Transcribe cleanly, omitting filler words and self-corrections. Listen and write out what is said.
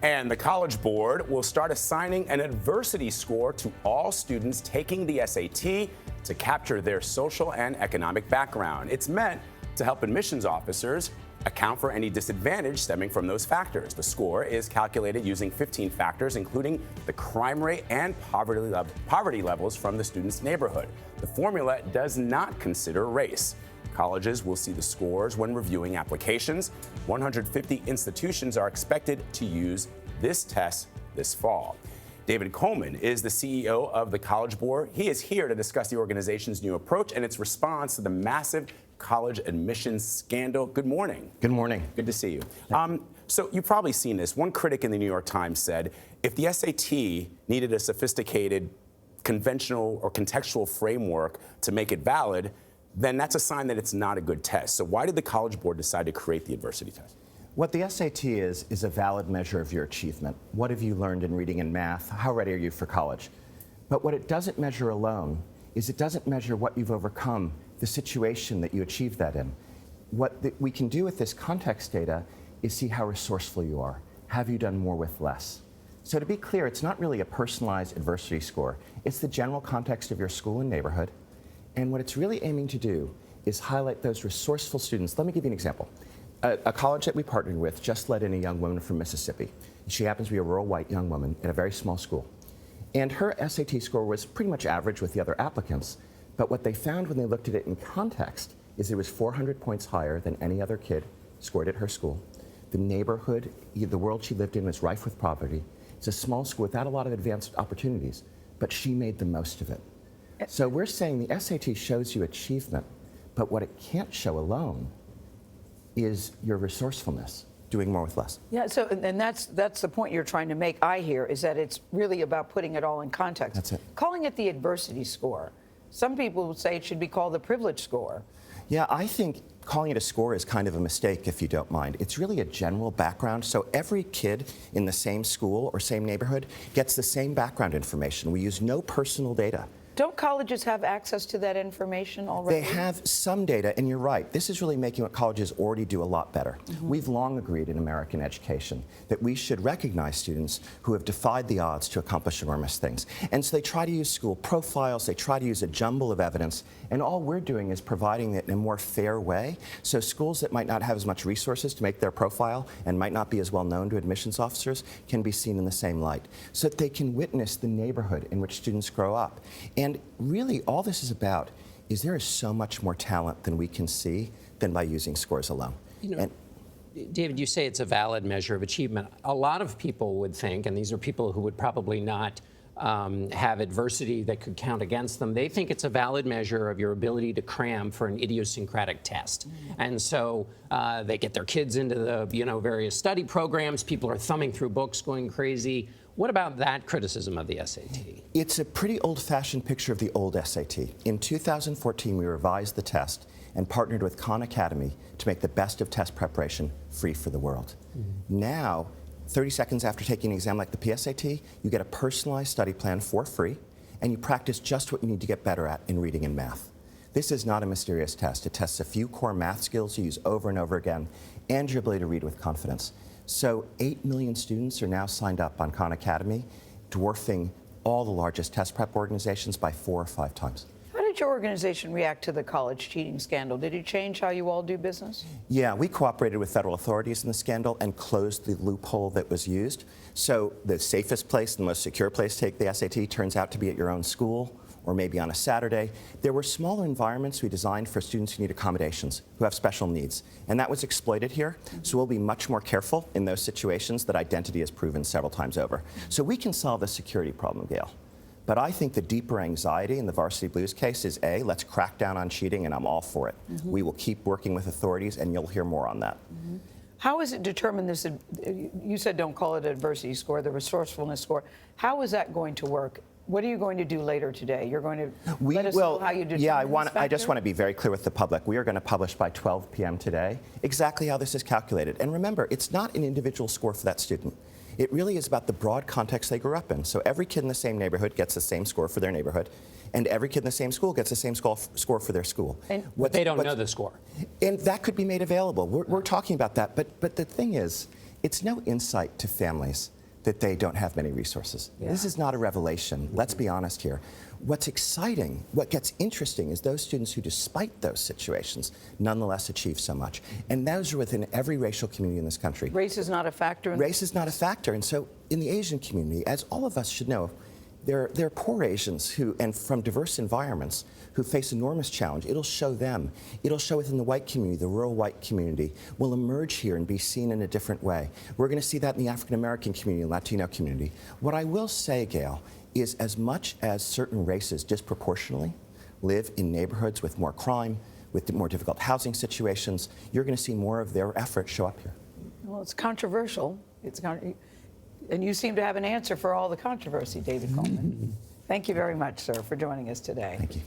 And the College Board will start assigning an adversity score to all students taking the SAT to capture their social and economic background. It's meant to help admissions officers account for any disadvantage stemming from those factors. The score is calculated using 15 factors, including the crime rate and poverty levels from the student's neighborhood. The formula does not consider race. Colleges will see the scores when reviewing applications. 150 institutions are expected to use this test this fall. David Coleman is the CEO of the College Board. He is here to discuss the organization's new approach and its response to the massive college admissions scandal. Good morning. Good morning. Good to see you. So you've probably seen this. One critic in the New York Times said, if the SAT needed a sophisticated, conventional or contextual framework to make it valid, then that's a sign that it's not a good test. So why did the College Board decide to create the adversity test? What the SAT is a valid measure of your achievement. What have you learned in reading and math? How ready are you for college? But what it doesn't measure alone is it doesn't measure what you've overcome, the situation that you achieved that in. What we can do with this context data is see how resourceful you are. Have you done more with less? So to be clear, it's not really a personalized adversity score. It's the general context of your school and neighborhood. And what it's really aiming to do is highlight those resourceful students. Let me give you an example. A college that we partnered with just let in a young woman from Mississippi. She happens to be a rural white young woman in a very small school. And her SAT score was pretty much average with the other applicants. But what they found when they looked at it in context is it was 400 points higher than any other kid scored at her school. The neighborhood, the world she lived in was rife with poverty. It's a small school without a lot of advanced opportunities, but she made the most of it. So we're saying the SAT shows you achievement, but what it can't show alone is your resourcefulness, doing more with less. Yeah, so and that's the point you're trying to make, I hear, is that it's really about putting it all in context. That's it. Calling it the adversity score. Some people would say it should be called the privilege score. Yeah, I think calling it a score is kind of a mistake, if you don't mind. It's really a general background, so every kid in the same school or same neighborhood gets the same background information. We use no personal data. Don't colleges have access to that information already? They have some data, and you're right. This is really making what colleges already do a lot better. We've long agreed in American education that we should recognize students who have defied the odds to accomplish enormous things. And so they try to use school profiles, they try to use a jumble of evidence, and all we're doing is providing it in a more fair way. So schools that might not have as much resources to make their profile and might not be as well known to admissions officers can be seen in the same light, so that they can witness the neighborhood in which students grow up. And really, all this is about is there is so much more talent than we can see than by using scores alone. You know, David, you say it's a valid measure of achievement. A lot of people would think, and these are people who would probably not have adversity that could count against them, they think it's a valid measure of your ability to cram for an idiosyncratic test. And so they get their kids into the various study programs. People are thumbing through books, going crazy. What about that criticism of the SAT? It's a pretty old-fashioned picture of the old SAT. In 2014, we revised the test and partnered with Khan Academy to make the best of test preparation free for the world. Now, 30 seconds after taking an exam like the PSAT, you get a personalized study plan for free, and you practice just what you need to get better at in reading and math. This is not a mysterious test. It tests a few core math skills you use over and over again, and your ability to read with confidence. So 8 million students are now signed up on Khan Academy, dwarfing all the largest test prep organizations by 4 or 5 times. How did your organization react to the college cheating scandal? Did it change how you all do business? Yeah, we cooperated with federal authorities in the scandal and closed the loophole that was used. So the safest place, the most secure place to take the SAT turns out to be at your own school or maybe on a Saturday. There were smaller environments we designed for students who need accommodations, who have special needs. And that was exploited here. So we'll be much more careful in those situations that identity is proven several times over. So we can solve the security problem, Gayle. But I think the deeper anxiety in the Varsity Blues case is A, let's crack down on cheating, and I'm all for it. We will keep working with authorities, and you'll hear more on that. How is it determined this, you said don't call it an adversity score, the resourcefulness score. How is that going to work? What are you going to do later today? You're going to let us know how you determine I just want to be very clear with the public. We are going to publish by 12 p.m. today exactly how this is calculated. And remember, it's not an individual score for that student. It really is about the broad context they grew up in. So every kid in the same neighborhood gets the same score for their neighborhood, and every kid in the same school gets the same score for their school. But they don't know the score. And that could be made available. We're talking about that. But the thing is It's no insight to families that they don't have many resources. Yeah. This is not a revelation. Let's be honest here. What's exciting, what gets interesting is those students who, despite those situations, nonetheless achieve so much. And those are within every racial community in this country. Race is not a factor? Race is not a factor. And so in the Asian community, as all of us should know, there are poor Asians who, and from diverse environments, who face enormous challenge. It'll show them. It'll show within the white community, the rural white community, will emerge here and be seen in a different way. We're going to see that in the African American community, Latino community. What I will say, Gayle, is as much as certain races disproportionately live in neighborhoods with more crime, with more difficult housing situations, you're going to see more of their efforts show up here. Well, it's controversial. And you seem to have an answer for all the controversy, David Coleman. Thank you very much, sir, for joining us today. Thank you.